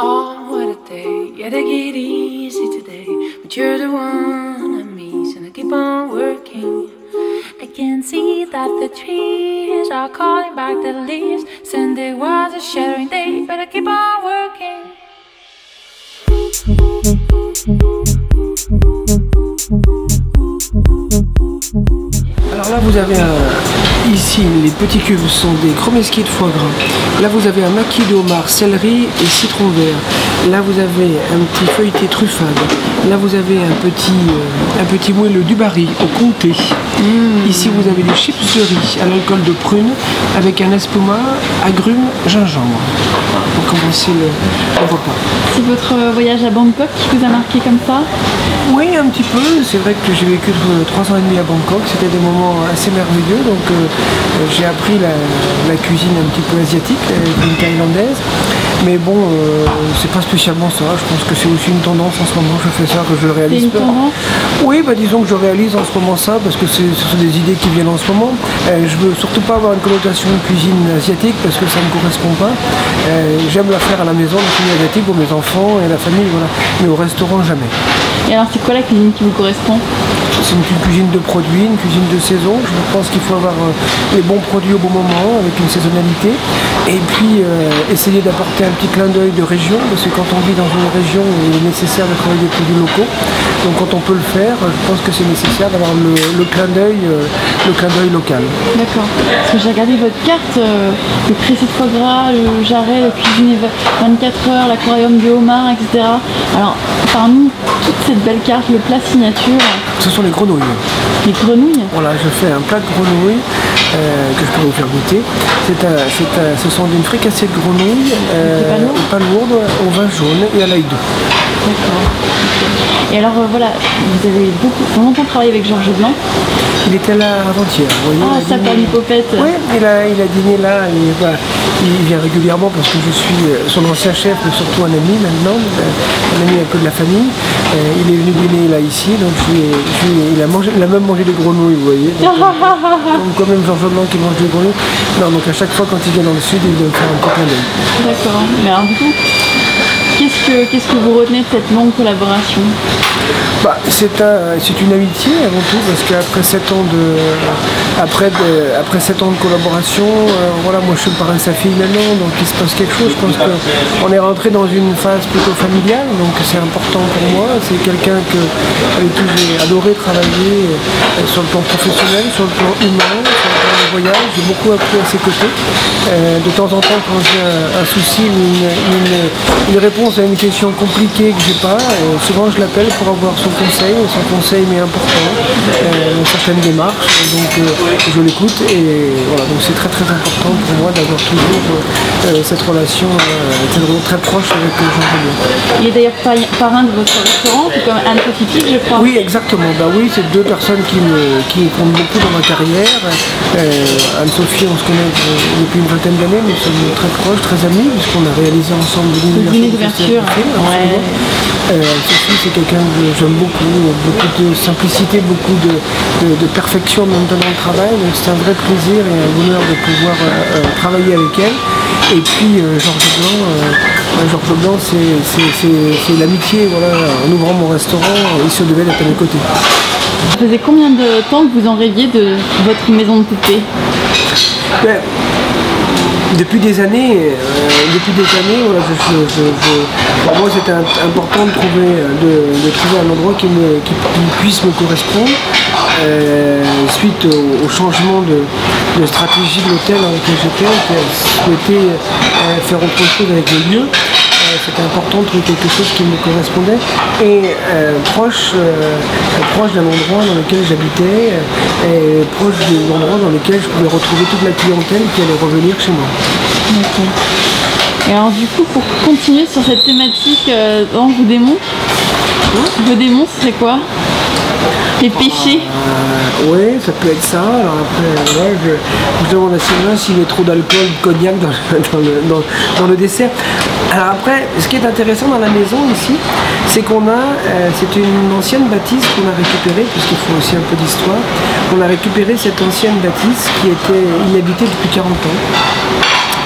Oh, what a day, yeah, take it easy today. But you're the one I miss, and I keep on working. I can see that the trees are calling back the leaves. Sunday was a shattering day, but I keep on working. Alors là vous avez ici les petits cubes sont des chromesquis de foie gras. Là vous avez un maquis de homard, céleri et citron vert. Là vous avez un petit feuilleté truffade. Là vous avez un petit moelleux du Barry au comté. Ici vous avez des chips de riz à l'alcool de prune avec un espuma, agrumes, gingembre. Pour commencer le repas. C'est votre voyage à Bangkok qui vous a marqué comme ça? Oui, un petit peu. C'est vrai que j'ai vécu 3 ans et demi à Bangkok. C'était des moments assez merveilleux. Donc j'ai appris la cuisine un petit peu asiatique, une thaïlandaise. Mais bon, c'est pas spécialement ça. Je pense que c'est aussi une tendance en ce moment. Je fais ça, que je le réalise. C'est une tendance? Oui, bah disons que je réalise en ce moment ça parce que ce sont des idées qui viennent en ce moment. Je veux surtout pas avoir une connotation de cuisine asiatique parce que ça ne me correspond pas. J'aime la faire à la maison, la cuisine asiatique pour mes enfants et la famille, voilà. Mais au restaurant, jamais. Et alors c'est quoi la cuisine qui vous correspond? C'est une cuisine de produits, une cuisine de saison. Je pense qu'il faut avoir les bons produits au bon moment, avec une saisonnalité. Et puis essayer d'apporter un petit clin d'œil de région, parce que quand on vit dans une région, il est nécessaire de travailler des produits locaux. Donc quand on peut le faire, je pense que c'est nécessaire d'avoir le clin d'œil local. D'accord. Parce que j'ai regardé votre carte, le pressé de foie gras, le jarret, la cuisine 24 heures, l'aquarium du homard, etc. Alors parmi toute cette belle carte, le plat signature... Ce sont les grenouilles. Les grenouilles? Voilà, je fais un plat de grenouilles que je peux vous faire goûter. Ce sont une fricassée de grenouilles, pas lourde, au vin jaune et à l'ail doux. D'accord. Et alors voilà, vous avez longtemps travaillé avec Georges Blanc. Il était là avant-hier. Ah, ça parle d'hypopète. Oui, il a dîné là. Il vient régulièrement parce que je suis son ancien chef, mais surtout un ami maintenant, un ami un peu de la famille. Il est venu dîner là ici, donc il a même mangé des grenouilles, vous voyez. Donc quand même Georges Blanc qui mange des grenouilles. Non, donc à chaque fois quand il vient dans le sud, il vient me faire un petit clin d'œil. D'accord. Mais alors du coup, qu'est-ce que vous retenez de cette longue collaboration? C'est une amitié avant tout, parce qu'après 7 ans de collaboration, voilà, moi je suis parrain de sa fille maintenant, donc il se passe quelque chose. Je pense qu'on est rentré dans une phase plutôt familiale, donc c'est important pour moi. C'est quelqu'un avec qui j'ai adoré travailler sur le plan professionnel, sur le plan humain, sur le plan du voyage. J'ai beaucoup appris à ses côtés. De temps en temps, quand j'ai un souci ou une réponse à une question compliquée que j'ai pas, souvent je l'appelle pour avoir son conseil mais important dans certaines démarches, donc je l'écoute et voilà, donc c'est très important pour moi d'avoir toujours cette relation très proche avec Georges Blanc. Il est d'ailleurs parrain de votre restaurant, tout comme Anne-Sophie Pic, je crois. Oui, exactement, oui, c'est deux personnes qui comptent beaucoup dans ma carrière. Anne-Sophie, on se connaît depuis une vingtaine d'années, nous sommes très proches, très amis, puisqu'on a réalisé ensemble le dîner d'ouverture. Sophie, c'est quelqu'un que j'aime beaucoup de simplicité, beaucoup de perfection même dans le travail, donc c'est un vrai plaisir et un bonheur de pouvoir travailler avec elle. Et puis Georges Blanc, c'est l'amitié, voilà. En ouvrant mon restaurant, il se devait d'être à mes côtés. Ça faisait combien de temps que vous en rêviez de votre maison de poupée? Depuis des années, voilà, pour moi c'était important de trouver un endroit qui puisse me correspondre. Suite au changement de stratégie de l'hôtel dans lequel j'étais, j'ai souhaité faire autre chose avec le lieu. C'était important de trouver quelque chose qui me correspondait et proche d'un endroit dans lequel j'habitais et proche des endroits dans lesquels je pouvais retrouver toute la clientèle qui allait revenir chez moi. D'accord. Et alors du coup, pour continuer sur cette thématique dans vos démons, vos démons c'est quoi? Les péchés? Oui, ça peut être ça. Alors après, ouais, je demande à Sylvain s'il met trop d'alcool, de cognac dans le dessert. Alors après, ce qui est intéressant dans la maison ici, c'est qu'on c'est une ancienne bâtisse qu'on a récupérée, puisqu'il faut aussi un peu d'histoire. On a récupéré cette ancienne bâtisse qui était inhabitée depuis 40 ans.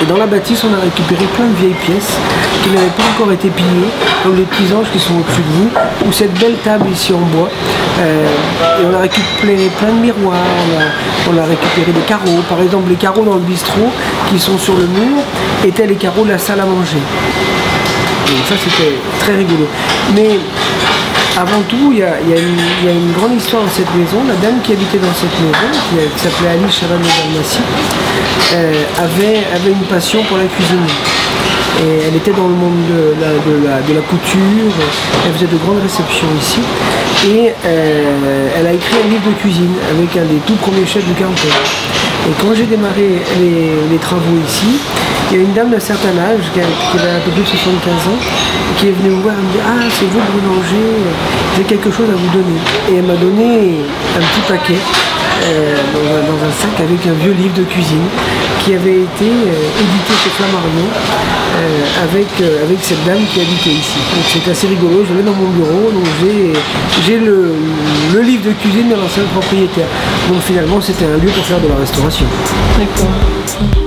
Et dans la bâtisse, on a récupéré plein de vieilles pièces qui n'avaient pas encore été pillés, comme les petits anges qui sont au-dessus de vous, ou cette belle table ici en bois. Et on a récupéré plein de miroirs, on a récupéré des carreaux. Par exemple, les carreaux dans le bistrot qui sont sur le mur étaient les carreaux de la salle à manger. Et ça, c'était très rigolo. Mais avant tout, il y a une grande histoire dans cette maison. La dame qui habitait dans cette maison, qui s'appelait Alice Chaval de Dalmatie, avait une passion pour la cuisine. Et elle était dans le monde de la couture, elle faisait de grandes réceptions ici. Et elle a écrit un livre de cuisine avec un des tout premiers chefs du canton. Et quand j'ai démarré les travaux ici, il y a une dame d'un certain âge, qui avait un peu plus de 75 ans, qui est venue me voir et me dire « Ah, c'est vous le boulanger, j'ai quelque chose à vous donner ». Et elle m'a donné un petit paquet dans un sac avec un vieux livre de cuisine qui avait été édité chez Flammarion avec cette dame qui habitait ici. Donc c'est assez rigolo, je l'ai dans mon bureau, donc j'ai le livre de cuisine de l'ancien propriétaire. Donc finalement c'était un lieu pour faire de la restauration. D'accord.